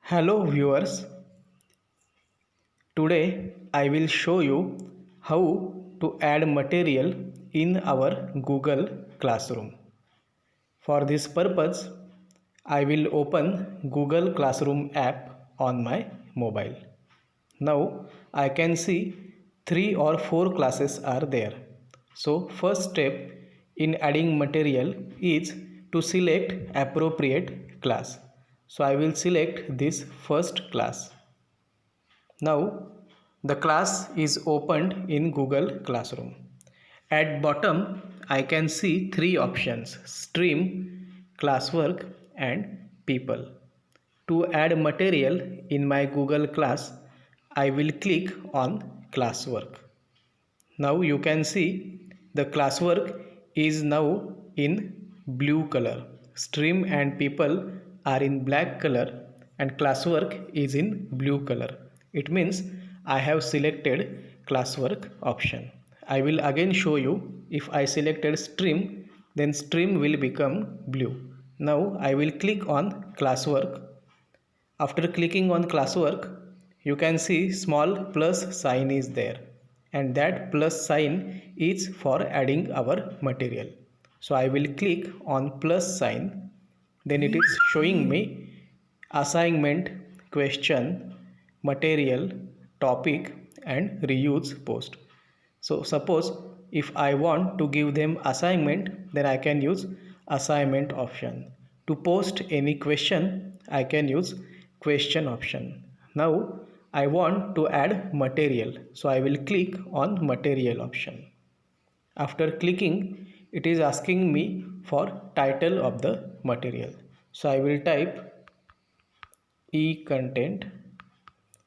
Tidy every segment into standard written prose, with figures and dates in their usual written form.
Hello viewers, today I will show you how to add material in our Google Classroom. For this purpose, I will open Google Classroom app on my mobile. Now I can see 3 or 4 classes are there. So first step in adding material is to select appropriate class. So I will select this first class. Now the class is opened in Google Classroom. At bottom I can see 3 options: stream, classwork and people. To add material in my Google class, I will click on classwork. Now you can see the classwork is now in blue color. Stream and people are in black color and classwork is in blue color. It means I have selected classwork option. I will again show you. If I selected stream, then stream will become blue. Now I will click on classwork. After clicking on classwork, you can see small plus sign is there, and that plus sign is for adding our material. So I will click on plus sign. Then it is showing me assignment, question, material, topic and reuse post. So suppose if I want to give them assignment, then I can use assignment option. To post any question, I can use question option. Now I want to add material, so I will click on material option. After clicking, it is asking me for title of the material. So I will type e-content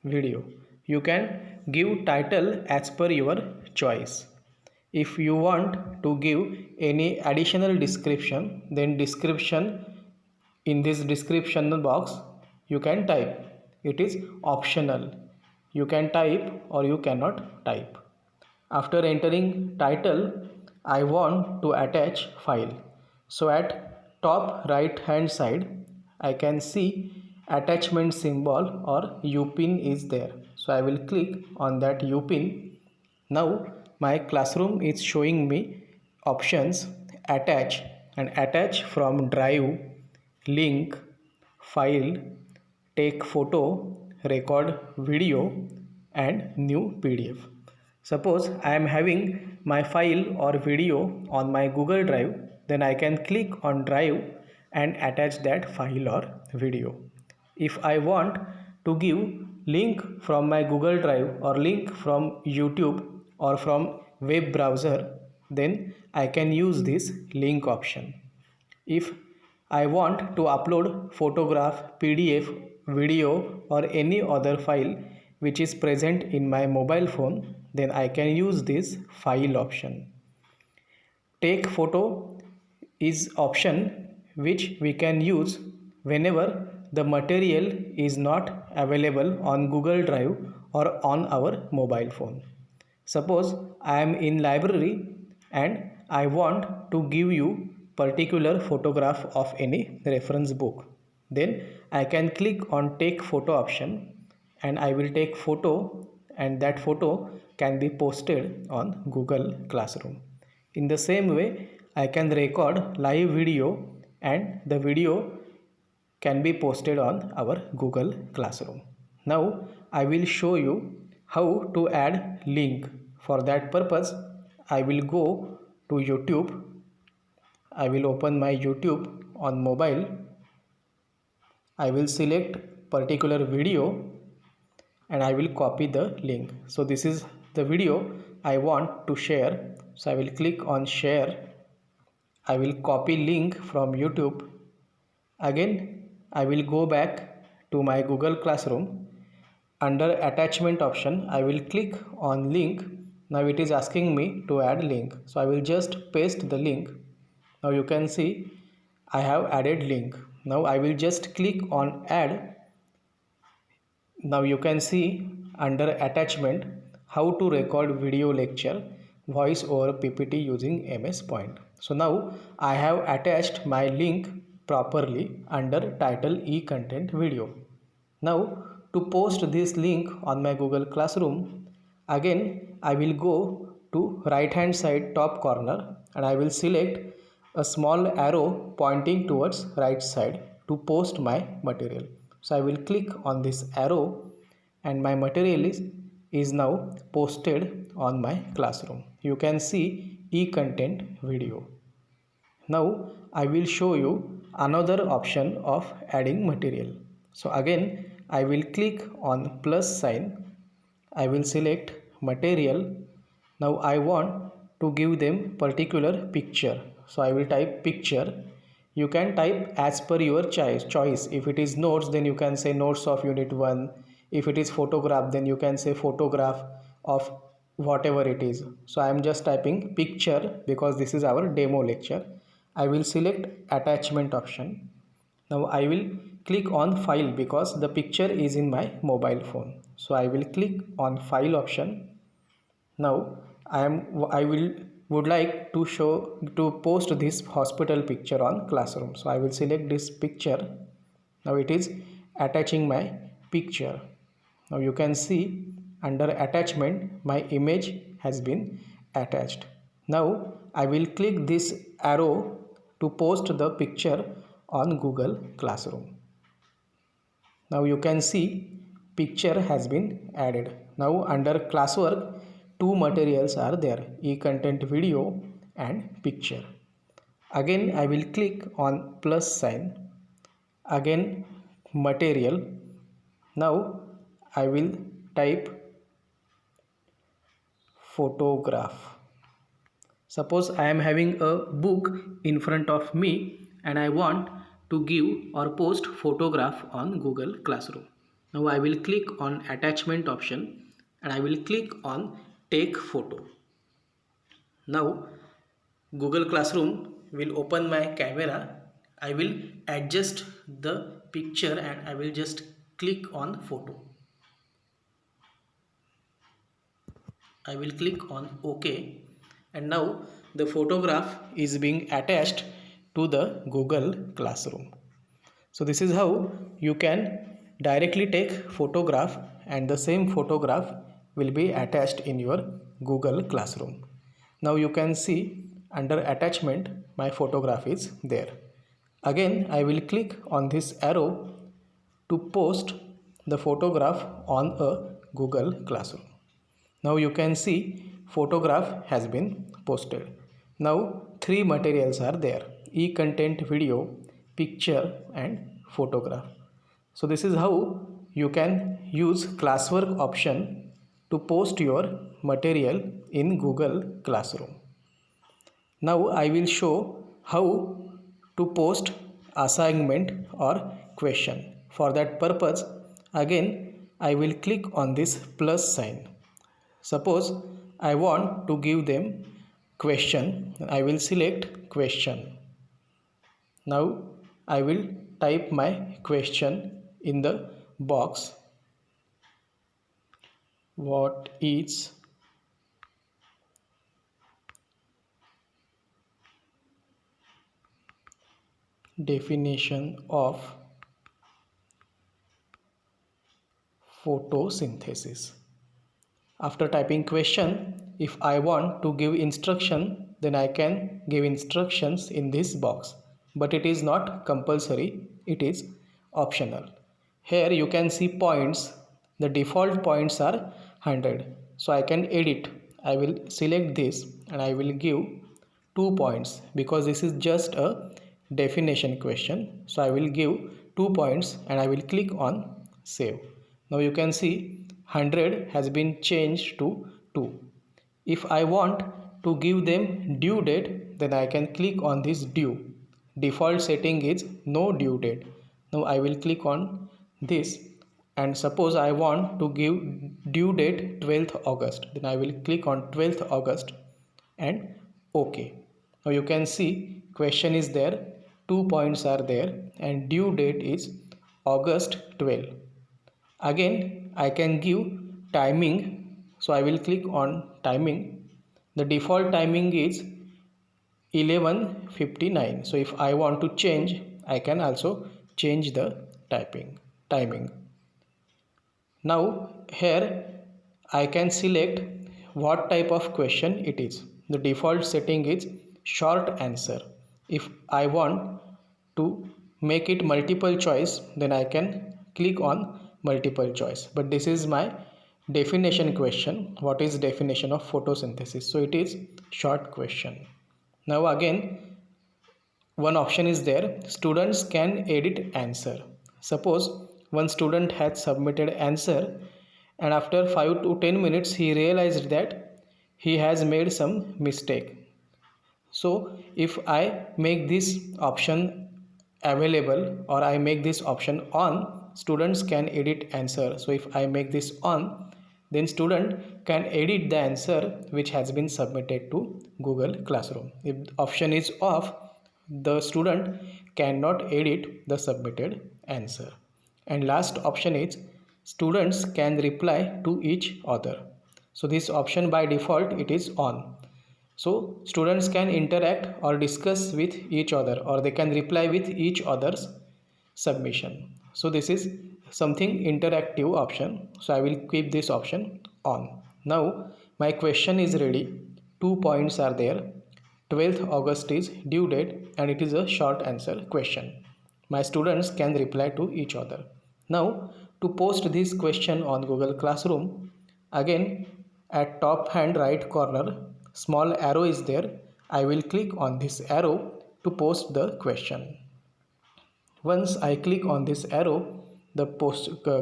video. You can give title as per your choice. If you want to give any additional description, then description in this description box you can type. It is optional. You can type or you cannot type. After entering title, I want to attach file. So at top right hand side, I can see attachment symbol or upin is there. So I will click on that upin. Now my classroom is showing me options attach and attach from drive, link, file, take photo, record video and new PDF. Suppose I am having my file or video on my Google Drive, then I can click on drive and attach that file or video. If I want to give link from my Google Drive or link from YouTube or from web browser, then I can use this link option. If I want to upload photograph, PDF, video or any other file which is present in my mobile phone, then I can use this file option. Take photo is option which we can use whenever the material is not available on Google Drive or on our mobile phone. Suppose I am in library and I want to give you particular photograph of any reference book. Then I can click on take photo option and I will take photo, and that photo can be posted on Google Classroom. In the same way, I can record live video and the video can be posted on our Google Classroom. Now I will show you how to add link. For that purpose, I will go to YouTube. I will open my YouTube on mobile. I will select particular video and I will copy the link. So this is the video I want to share. So I will click on share. I will copy link from YouTube. Again, I will go back to my Google Classroom. Under attachment option, I will click on link. Now it is asking me to add link. So I will just paste the link. Now you can see I have added link. Now I will just click on add. Now you can see under attachment how to record video lecture voice over PPT using MS Point. So now I have attached my link properly under title e-content video. Now to post this link on my Google Classroom, again I will go to right hand side top corner and I will select a small arrow pointing towards right side to post my material. So I will click on this arrow and my material is now posted on my classroom. You can see e-content video. Now I will show you another option of adding material. So again I will click on plus sign. I will select material. Now I want to give them particular picture. So I will type picture. You can type as per your choice. If it is notes, then you can say notes of unit 1. If it is photograph, then you can say photograph of whatever it is. So I am just typing picture because this is our demo lecture. I will select attachment option. Now I will click on file because the picture is in my mobile phone. So I will click on file option. Now I would like to post this hospital picture on classroom. So I will select this picture. Now it is attaching my picture. Now you can see under attachment my image has been attached. Now I will click this arrow to post the picture on Google Classroom. Now you can see picture has been added. Now under classwork, two materials are there, e-content video and picture. Again I will click on plus sign. Again material. Now I will type photograph. Suppose I am having a book in front of me and I want to give or post photograph on Google Classroom. Now I will click on attachment option and I will click on take photo. Now Google Classroom will open my camera. I will adjust the picture and I will just click on photo. I will click on OK and now the photograph is being attached to the Google Classroom. So this is how you can directly take photograph and the same photograph will be attached in your Google Classroom. Now you can see under attachment my photograph is there. Again I will click on this arrow to post the photograph on a Google Classroom. Now you can see photograph has been posted. Now three materials are there: e-content video, picture and photograph. So this is how you can use classwork option to post your material in Google Classroom. Now I will show how to post assignment or question. For that purpose, again I will click on this plus sign. Suppose I want to give them question, I will select question. Now I will type my question in the box. What is definition of photosynthesis? After typing question, if I want to give instruction, then I can give instructions in this box. But it is not compulsory, it is optional. Here you can see points. The default points are 100. So I can edit. I will select this and I will give 2 points because this is just a definition question. So I will give 2 points and I will click on save. Now you can see 100 has been changed to 2. If I want to give them due date, then I can click on this due. Default setting is no due date. Now I will click on this and suppose I want to give due date 12th August. Then I will click on 12th August and OK. Now you can see question is there, 2 points are there and due date is August 12. Again I can give timing, so I will click on timing. The default timing is 11:59. So if I want to change, I can also change the timing. Now here I can select what type of question it is. The default setting is short answer. If I want to make it multiple choice, then I can click on multiple choice. But this is my definition question. What is definition of photosynthesis? So it is short question. Now again one option is there, students can edit answer. Suppose one student has submitted answer and after 5 to 10 minutes he realized that he has made some mistake. So if I make this option available or I make this option on, students can edit answer. So if I make this on, then student can edit the answer which has been submitted to Google Classroom. If option is off, the student cannot edit the submitted answer. And last option is students can reply to each other. So this option by default it is on. So students can interact or discuss with each other, or they can reply with each other's submission. So this is something interactive option. So I will keep this option on. Now my question is ready. 2 points are there. 12th August is due date and it is a short answer question. My students can reply to each other. Now to post this question on Google Classroom, again at top hand right corner small arrow is there. I will click on this arrow to post the question. Once I click on this arrow, the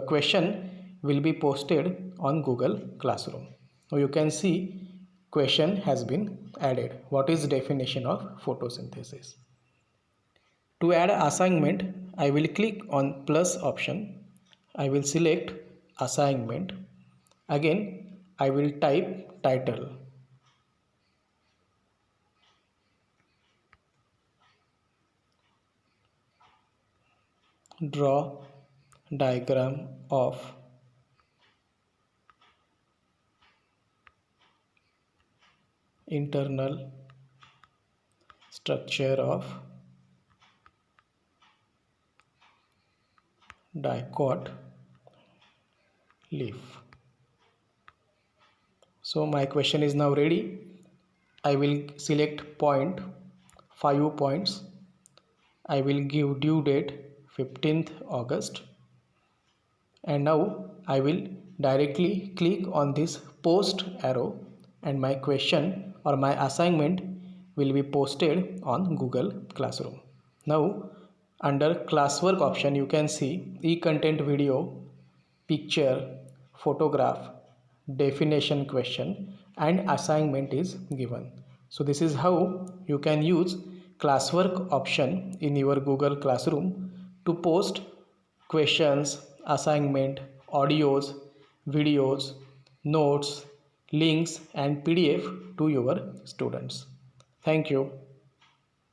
question will be posted on Google Classroom. Now you can see question has been added. What is definition of photosynthesis? To add assignment, I will click on plus option. I will select assignment. Again, I will type title. Draw diagram of internal structure of dicot leaf. So my question is now ready. I will select point, 5 points. I will give due date 15th August. And now I will directly click on this post arrow and my question or my assignment will be posted on Google Classroom. Now under classwork option you can see e-content video, picture, photograph, definition question and assignment is given. So this is how you can use classwork option in your Google Classroom to post questions, assignment, audios, videos, notes, links and PDF to your students. Thank you.